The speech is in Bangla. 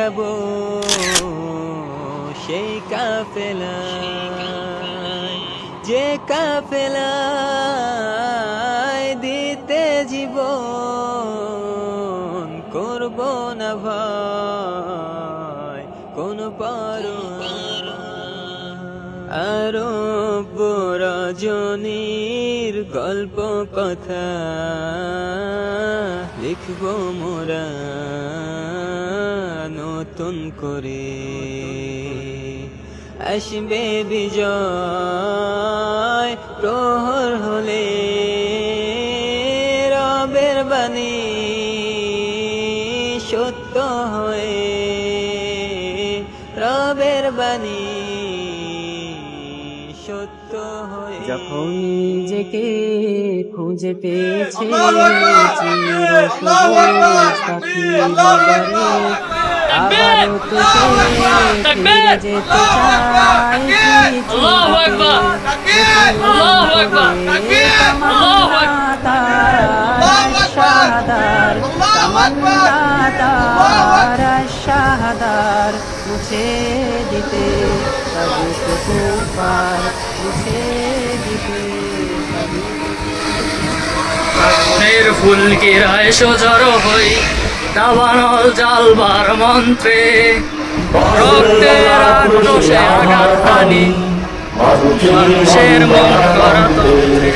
যাব সেই কাফেলায়, যে কাফেলায় দিতে জীবন করব না ভাই কোন পরোয়া। আরব রজনীর গল্প কথা লিখব মোরা নতুন করে, আসবে বিজয় প্রহর হলে রবের বাণী সত্য হয়ে, রবের বাণী সত্য হয়ে। যখন নিজেকে খুঁজে পেয়েছে আবারও তোকে ফিরে যেতে চাই। শাহাদার মুছে দিতে পার, মুছে দিতে আগুনের ফুলকিরায় সজড় হই দাবানল জালবার মন্ত্রে, রক্তের আক্রোশে আঘাত হানি মানুষের মন করা তন্ত্রে।